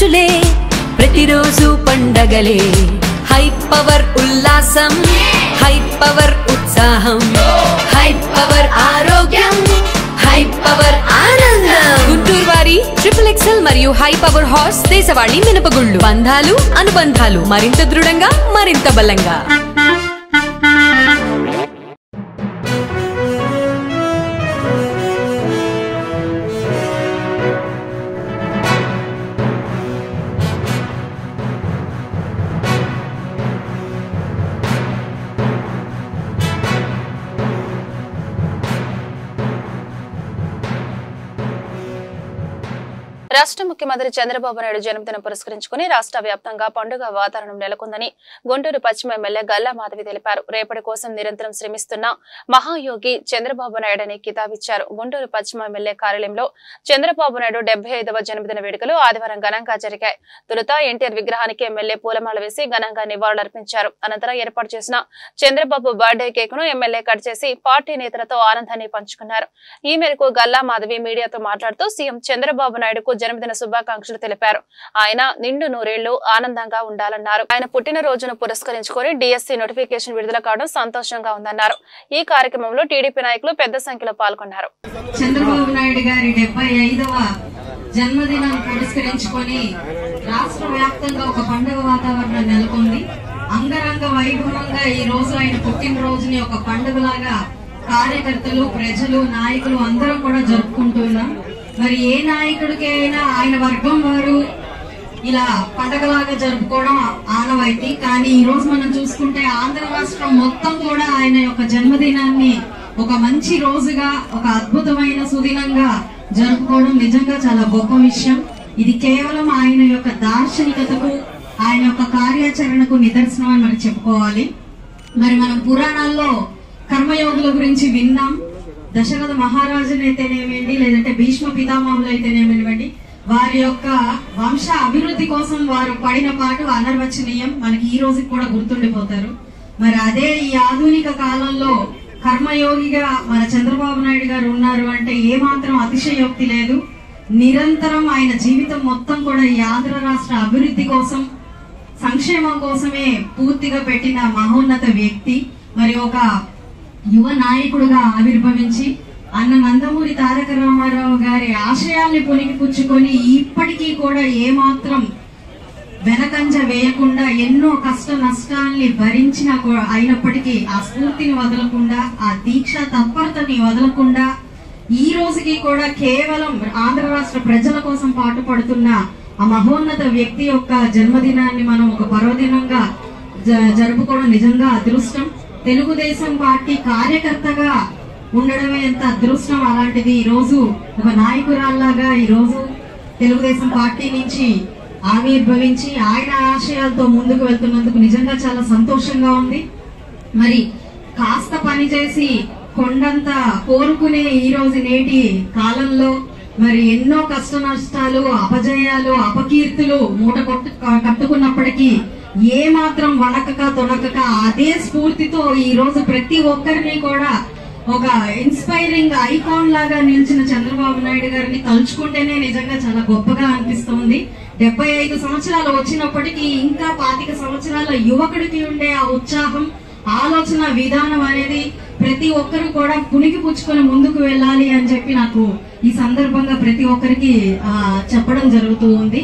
రుచులే ప్రతిరోజు పండగలే high power ఉల్లాసం high power ఉత్సాహం హై పవర్ ఆరోగ్యం హై పవర్ ఆనందం గుంటూరు వారి XXL మరియు హై పవర్ హార్స్ దేశవాళీ మినపగుళ్ళు బంధాలు అనుబంధాలు మరింత దృఢంగా మరింత బలంగా రాష్ట్ర ముఖ్యమంత్రి చంద్రబాబు నాయుడు జన్మదినం పురస్కరించుకుని రాష్ట్ర వ్యాప్తంగా పండుగ వాతావరణం నెలకొందని గుంటూరు పశ్చిమ ఎమ్మెల్యే గల్లా మాధవి తెలిపారు. రేపటి కోసం నిరంతరం శ్రమిస్తున్న మహాయోగి చంద్రబాబు నాయుడు కితాబిచ్చారు. గుంటూరు పశ్చిమ ఎమ్మెల్యే కార్యాలయంలో చంద్రబాబు నాయుడు 75వ జన్మదిన వేడుకలు ఆదివారం ఘనంగా జరిగాయి. తొలుత ఎన్టీఆర్ విగ్రహానికి ఎమ్మెల్యే పూలమాల వేసి ఘనంగా నివాళులర్పించారు. అనంతరం ఏర్పాటు చేసిన చంద్రబాబు బర్త్డే కేక్ ను ఎమ్మెల్యే కట్ చేసి పార్టీ నేతలతో ఆనందాన్ని పంచుకున్నారు. ఈ మేరకు గల్లా మాధవి మీడియాతో మాట్లాడుతూ సీఎం చంద్రబాబు నాయుడుకు జన్మదిన శుభాకాంక్షలు తెలిపారు. ఆయన నిండు నూరేళ్లు ఆనందంగా ఉండాలన్నారు. ఆయన పుట్టినరోజును పురస్కరించుకొని డిఎస్సి నోటిఫికేషన్ విడుదల కావడం సంతోషంగా ఉందన్నారు. ఈ కార్యక్రమంలో టీడీపీ నాయకులు పెద్ద సంఖ్యలో పాల్గొన్నారు. చంద్రబాబు నాయుడు గారి 75వ జన్మదినం పురస్కరించుకొని రాష్ట్ర వ్యాప్తంగా ఒక పండుగ వాతావరణం నెలకొంది. అంగరంగ వైభవంగా ఈ రోజు ఆయన పుట్టినరోజుని ఒక పండుగలాగా కార్యకర్తలు, ప్రజలు, నాయకులు అందరం కూడా జరుపుకుంటున్నాం. మరి ఏ నాయకుడికి అయినా ఆయన వర్గం వారు ఇలా పండగలాగా జరుపుకోవడం ఆనవాయితీ. కానీ ఈ రోజు మనం చూసుకుంటే ఆంధ్ర రాష్ట్రం మొత్తం కూడా ఆయన యొక్క జన్మదినాన్ని ఒక మంచి రోజుగా, ఒక అద్భుతమైన సుదినంగా జరుపుకోవడం నిజంగా చాలా గొప్ప విషయం. ఇది కేవలం ఆయన యొక్క దార్శనికతకు, ఆయన యొక్క కార్యాచరణకు నిదర్శనం అని మనం చెప్పుకోవాలి. మరి మనం పురాణాల్లో కర్మయోగుల గురించి విన్నాం. దశరథ మహారాజుని అయితేనేమిండి, లేదంటే భీష్మ పితామహులు అయితేనేమివ్వండి, వారి యొక్క వంశ అభివృద్ధి కోసం వారు పడిన పాటు అనర్వచనీయం, మనకి ఈ రోజుకి కూడా గుర్తుండిపోతారు. మరి అదే ఈ ఆధునిక కాలంలో కర్మయోగిగా మన చంద్రబాబు నాయుడు గారు ఉన్నారు అంటే ఏమాత్రం అతిశయోక్తి లేదు. నిరంతరం ఆయన జీవితం మొత్తం కూడా ఈ ఆంధ్ర రాష్ట్ర అభివృద్ధి కోసం, సంక్షేమం కోసమే పూర్తిగా పెట్టిన మహోన్నత వ్యక్తి. మరి ఒక యువ నాయకుడుగా ఆవిర్భవించి అన్న నందమూరి తారక రామారావు గారి ఆశయాల్ని పుణికిపుచ్చుకొని ఇప్పటికీ కూడా ఏమాత్రం వెనకంజ వేయకుండా ఎన్నో కష్ట నష్టాల్ని భరించిన అయినప్పటికీ ఆ స్ఫూర్తిని వదలకుండా, ఆ దీక్ష తత్పరతని వదలకుండా ఈ రోజుకి కూడా కేవలం ఆంధ్ర రాష్ట్ర ప్రజల కోసం పాటుపడుతున్న ఆ మహోన్నత వ్యక్తి యొక్క జన్మదినాన్ని మనం ఒక పర్వదినంగా జరుపుకోవడం నిజంగా అదృష్టం. తెలుగుదేశం పార్టీ కార్యకర్తగా ఉండడమే ఎంత అదృష్టం. అలాంటిది ఈ రోజు ఒక నాయకురాల్లాగా ఈ రోజు తెలుగుదేశం పార్టీ నుంచి ఆవిర్భవించి ఆయన ఆశయాలతో ముందుకు వెళ్తున్నందుకు నిజంగా చాలా సంతోషంగా ఉంది. మరి కాస్త పని చేసి కొండంత కోరుకునే ఈ రోజు నేటి కాలంలో మరి ఎన్నో కష్ట నష్టాలు, అపజయాలు, అపకీర్తులు మూట కట్టుకున్నప్పటికీ ఏ మాత్రం వణకక తొణకక అదే స్ఫూర్తితో ఈ రోజు ప్రతి ఒక్కరిని కూడా ఒక ఇన్స్పైరింగ్ ఐకాన్ లాగా నిలిచిన చంద్రబాబు నాయుడు గారిని తలుచుకుంటేనే నిజంగా చాలా గొప్పగా అనిపిస్తుంది. 75 సంవత్సరాలు వచ్చినప్పటికీ ఇంకా 25 సంవత్సరాల యువకుడికి ఉండే ఆ ఉత్సాహం, ఆలోచన విధానం అనేది ప్రతి ఒక్కరు కూడా పుణికి పుచ్చుకొని ముందుకు వెళ్ళాలి అని చెప్పి నాకు ఈ సందర్భంగా ప్రతి ఒక్కరికి చెప్పడం జరుగుతూ ఉంది.